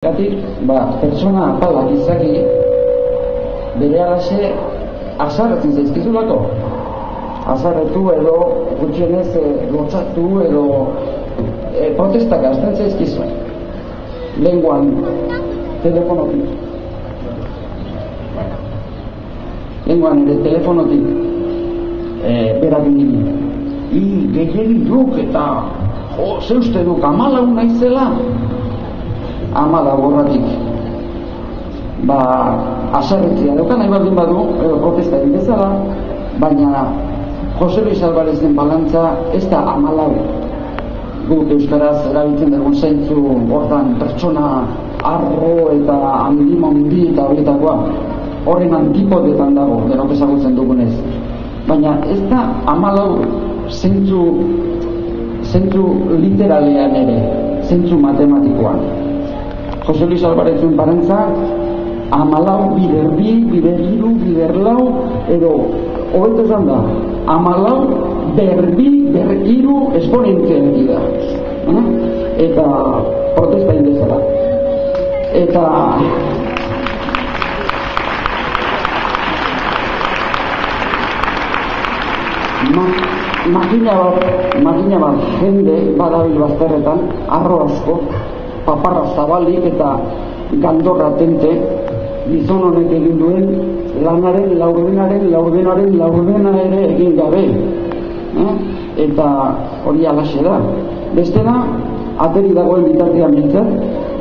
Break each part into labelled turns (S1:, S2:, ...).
S1: Pertsona apalak izaki bere alaxe azarretzen zaizkizulako. Azarretu edo gutxienez lotzatu edo protestak azten zaizkizu. Lenguan telefonotik. Lenguan ere telefonotik berak nini. Gehiagin duk eta ze uste duk amalau naizela. Amala borratik azarretzia dauka nahi baldin badu protesta egin bezala, baina Jose Luis Alvarezen balantza ez da amalau guk euskaraz erabiltzen dugun zeintzu hortan pertsona arro eta handimondi eta horietakoa horren antipodetan dago denok ezagutzen dugunez, baina ez da amalau zeintzu literalean ere, zeintzu matematikoan. Jose Luis Alvarezen balantza amalau bider bi, bider hiru, bider lau, edo hobeto esan da, amalau berbi, berhiru esponentzialki da. Eta protesta indezala. Eta makina bat jende badabil bazterretan, arro asko, paparra zabalik eta gandorra tente, gizon honek egin duen lanaren laurdena ere egin gabe. Eta hori alaxe da. Bestela, ateri dagoen bitartean mintzen,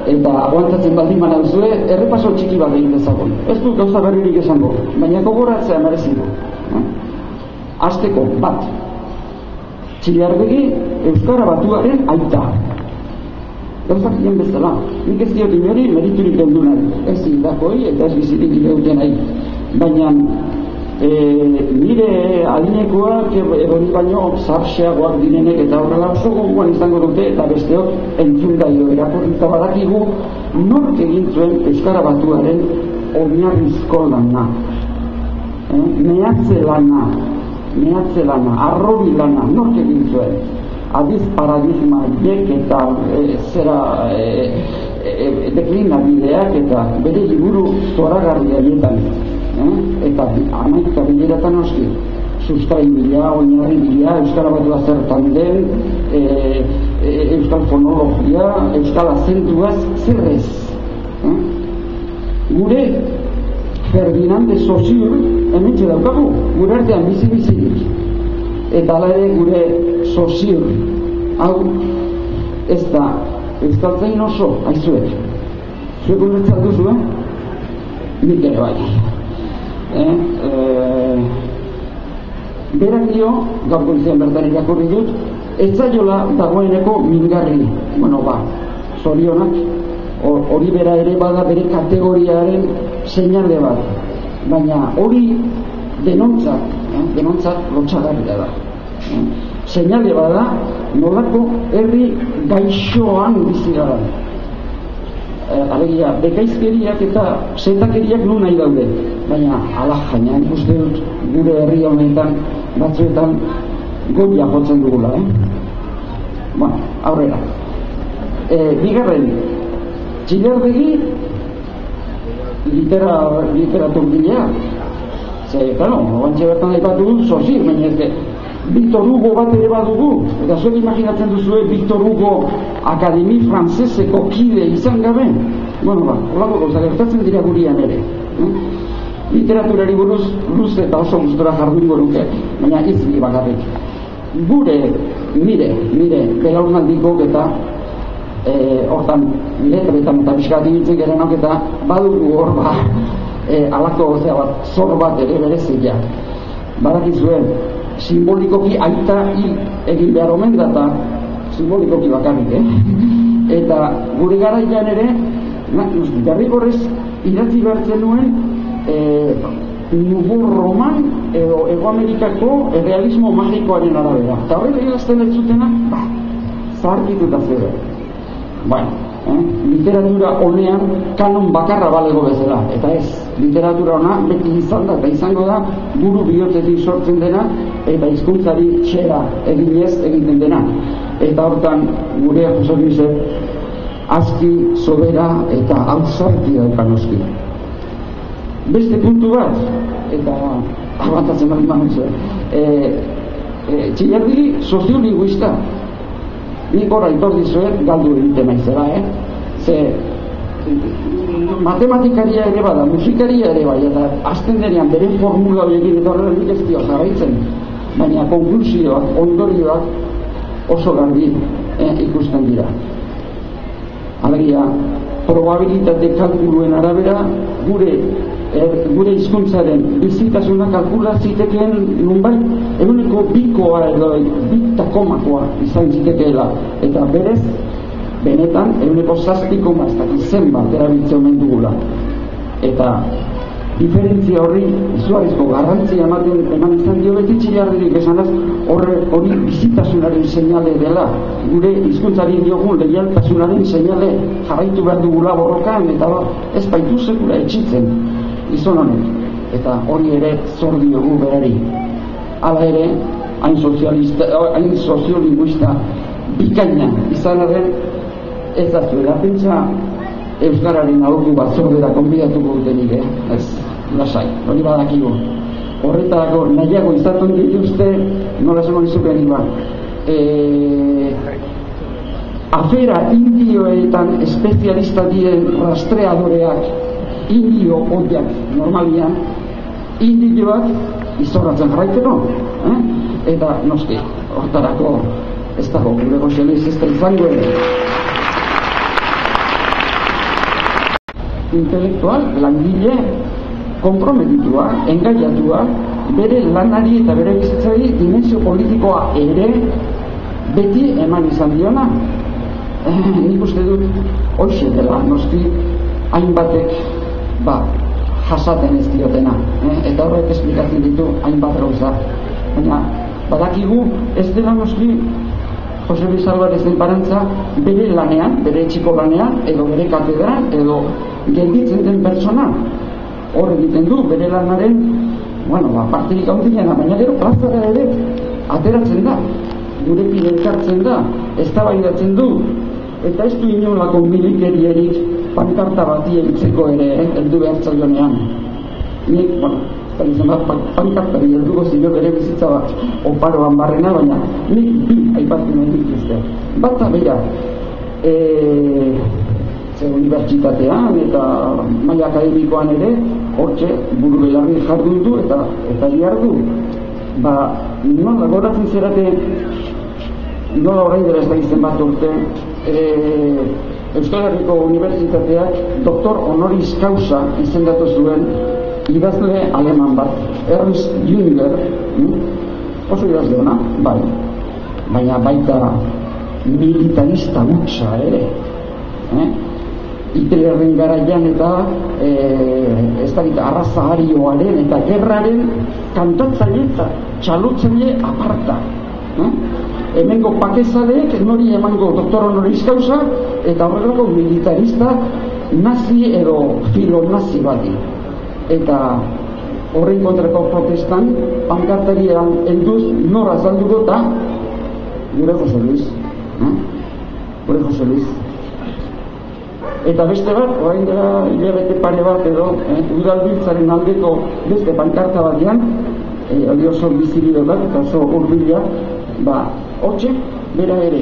S1: eta aguantatzen baldin mana duzue, errepaso txiki bat egin dezagon. Ez dut gauza berririk esango, baina gogoratzea merezi du. Hasteko bat, Txillardegi Euskara Batuaren aita. Gauzak egin bezala, nik ez diot inori meriturik geldu nahi, ez hildakoi eta ez bizirik gileuten nahi. Baina nire adinekoak erori baino zarxeagoak direnek eta horrela oso gogoan izango dute eta besteok entzun daio erakurritza badakigu nork egin zuen Euskara Batuaren oinarrizko lana. Mehatze lana, arrobi lana, nork egin zuen. Adiz paradigma hiek eta deklinabideak eta bere liburu zoragarri haietan. Eta amaika bileratan oski, sustrai bila, oinarri bila, Euskara Batua zertan den, Euskal fonologia, Euskal azentuaz, zerrez. Gure Ferdinand de Saussure hementxe daukagu, gure artean bizi-bizirik. Eta ala ere gure Saussure, hau ez da euskaltzain oso, aizuek. Zuek ulertzat duzu, nik ere bai. Berak dio, gaur goizean bertan irakurri dut, ez zaiola dagoeneko mingarri, zorionak, hori bera ere bada bere kategoriaren seinale bat, baina hori denontzat lotxagarria da. Seinale bada nolako herri gaixoan bizi gara. Alegia, bekaizkeriak eta zetakeriak nun nahi daude, baina ala jainan uste dut gure herri honetan batzuetan goia jotzen dugula. Aurrera. Bigarren, Txillardegi literaturgilea. Oantxe bertan aipatu dut Saussure, baina Victor Hugo bat ere badugu, eta zuek imaginatzen duzue Victor Hugo Akademi Frantzeseko kide izan gabe. Horako gauza gertatzen dira gurian ere. Literaturari buruz luz eta oso gustora jardungo nuke, baina izki bakarrik. Nire belaunaldikok eta hortan letretan eta pixkat ibiltzen gerenok eta badugu hor alako zor bat ere berezia. Badakizuen, simbolikoki aita hil egin behar omen da eta simbolikoki bakarrik, Eta gure garaian ere, garrikorrez idatzi behartzen nuen Nouveau Roman edo Ego Amerikako realismo magikoaren arabera. Eta horrela idazten ez zutenak, zaharkituta zebe. Literatura honean kanon bakarra balego bezala, eta ez, literatura hona beti izan da eta izango da buru bihotzetik sortzen dena eta hizkuntzari txera eginez egiten dena. Eta hortan gure Jose Luisek aski, sobera eta ausartia ekanoski. Beste puntu bat, eta abantatzen bali manutze, Txillardiri soziolinguista. Nik ora itor dizuet galdu egiten naizela, ze matematikaria ere bada, musikaria ere bai, eta azten denean bere formula horiekin eta horrela nik ez dio jarraitzen, baina konklusioak, ondorioak oso garbi ikusten dira. Alegia, probabilitate kalkuluen arabera gure hizkuntzaren bizitasuna kalkula zitekeen nunbait ehuneko bikoa edo bitakomakoa izan zitekeela, eta berez benetan ehuneko 7,7 zenbat erabiltzen omen dugula, eta diferentzia horri izugarrizko garrantzia eman izan dio beti Txillardirik esanaz hori bizitasunaren seinale dela, gure hizkuntzari diogun leialtasunaren seinale, jarraitu behar dugula borrokan, eta ez baitu sekula etxitzen gizon honek, eta hori ere zor diogu berari. Hala ere, hain soziolinguista bikaina izan arren, ez da zuela pentsa euskararen aholku batzordera konbidatuko dutenik, ez, lasai, hori badakigu. Horretarako nahiago izaten dituzte, nola esan izuken iba, afera indioetan espezialista diren rastreadoreak, indio ondiak normalian, indioak izorratzen jarraiteko, eta noski, horretarako ez dago, gure goxeliz ez da izango ere. Intelektual, langile, komprometitua, engaiatua, bere lanari eta bere bizitzari dimensio politikoa ere beti eman izan diona. Nik uste dut hoxe dela, noski hainbatek jasaten ez diotena, eta horrek esplikatzen ditu hainbat gauza. Baina badakigu ez dela noski Jose Luis Alvarezen barantza bere lanean, bere etxiko lanean, edo bere katedran, edo gelditzen den pertsona hor egiten du, bere lanaren parterik handiena, baina gero plazara ere ateratzen da, gure pide elkartzen da, eztabaidatzen du, eta ez du inolako milikerierik pankarta bati heltzeko ere heldu behar zaionean. Nik, pankartari helduko zilo bere bizitza bat oparoan barrena, baina nik bi aipatu nahi dituzte. Bata bera, unibertsitatean eta maila akademikoan ere hortxe buru belarri jardun du eta diardu. Nola goratzen zerate, nola orain dela ez da izen bat urte, Euskal Herriko Unibertsitateak doktor honoris causa izendatu zuen idazle aleman bat, Ernst Jünger, oso idazle ona, bai, baina baita militarista hutsa ere, Hitlerren garaian eta ez dakit arrazaharioaren eta gerraren kantatzaile eta txalotzaile aparta. Hemengo pakezaleek nori emango doktor honoris causa eta horreglako militarista nazi edo filo-nazi bati. Eta horren kontrako protestan pankartarian helduz nor azalduko eta gure Jose Luis. Gure Jose Luis. Eta beste bat, orain dela hilabete pare bat edo udalbiltzaren aldeko beste pankarta batean, hori oso bizibideak eta oso urbila, hortxe, bera ere.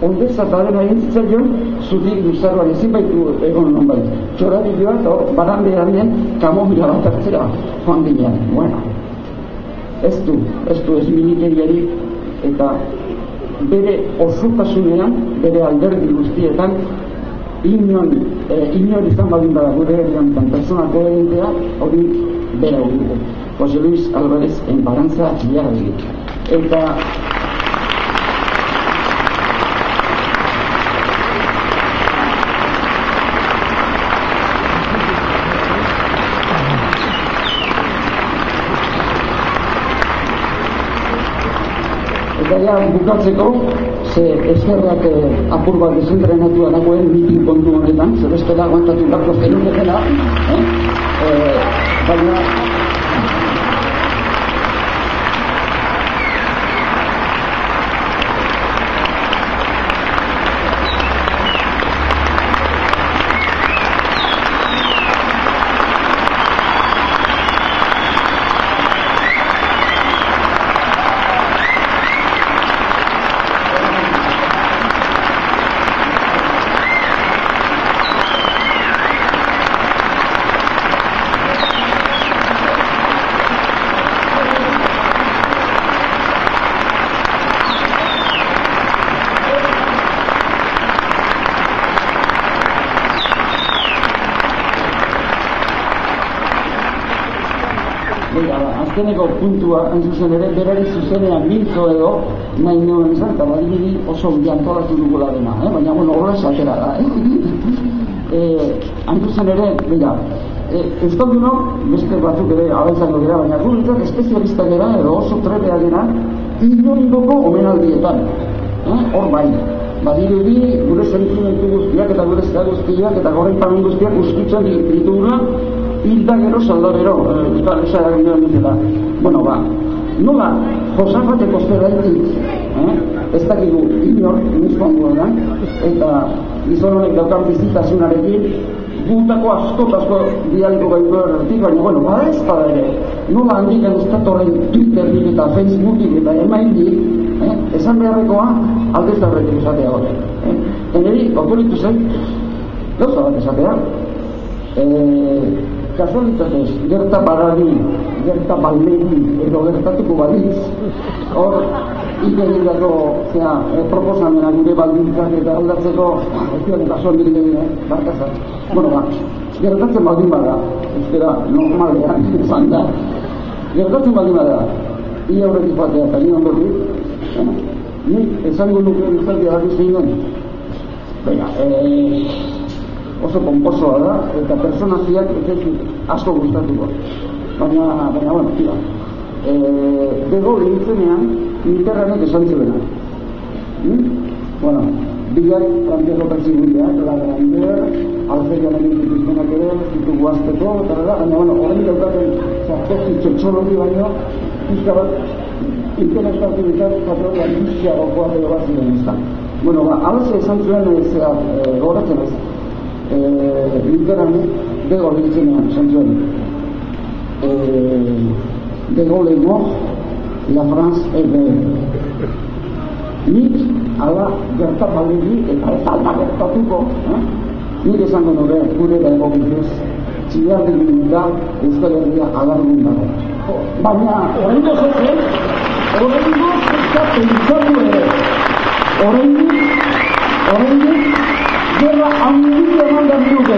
S1: Ondeza eta dena egin zitzaion, zutik luzaroan ezin baitu egon nonbait. Txorabiloa eta hor, barandean den, kamomila bat hartzera joan dinean. Bueno, ez du ez minikeriari eta bere osotasunean, bere alderdi guztietan, inor izan badin bada gure herrian persona koherentea hori bera dugu. Jose Luis Alvarez enparantza Txillardirik. Eta bukatzeko, ze eskerrak apur bat desentrenatua dagoen mitin kontu honetan, ze bestela aguantatu beharko zenuketela, baina azkeneko puntua, hain zuzen ere, berari zuzenean mintzo edo, nahi neuen izan, eta badibidi oso biantolatu dugula dena, baina, horrela esatera da, hain zuzen ere, euskaldunok, beste batzuk ere abentzako dira, baina guretzak espezialistak dira, edo oso trebea dira, inoningoko omenaldietan, hor bai. Badirudi, gure sentimentu guztiak eta gure zera guztiak eta gorreipamen guztiak uskitzen ditugula hilda gero saldabero, euskal esara ginen dutela. Nola, Josafateko zeraitik, ez dakigu inor, nizkoan da, eta gizon honek daukan bizitasunarekin, gutako asko bidaliko gaitu erretik, baina, bada ez bada ere, nola handik eguztatorren Twitterik eta Facebookik eta emailik, esan beharrekoa aldez aurretik esatea hori. Eneri, okuritu zen, gauza bat esatea, kasualitatez, gerta barari, gerta baldegi, edo gertatuko balitz, hor, ikegirako, proposamena gure baldintzak eta aldatzeko, ezioen kasualitik egin, barkazak. Gertatzen baldin bada, euskera normalean, izan da, gertatzen baldin bada, ia horretik batea eta nire ondotik, nik esango nukeen izaldia daki zeinen, oso pomposoa da, eta personaziak ez asko gustatuko. Baina, tira. Bego lehintzenean, Mitterrandek esan zuena. Biak planteako pertsiguileak, la grandeur, alzerian egin dituztenak ere, ditugu azteko, baina, horrein daukaten zartozi txotxologi baino, pizka bat, intelektualtu ditat, patroia guztia gokoa edo bat ziren izan. Alaz esan zuen goratzen ez, Mitterrandek bego lehintzenean esan zuen. De Gaulle est mort, la France est belle. Nik, ala, gerta baldegi, eta ez alda gertatuko, nik esango nuke, gure da egokituz, txilarri minuta, Euskal Herria alargun dago. Baina, horrengo zezen, horrengo pentsatu ere, horrengo, gerra handik eman da minuke,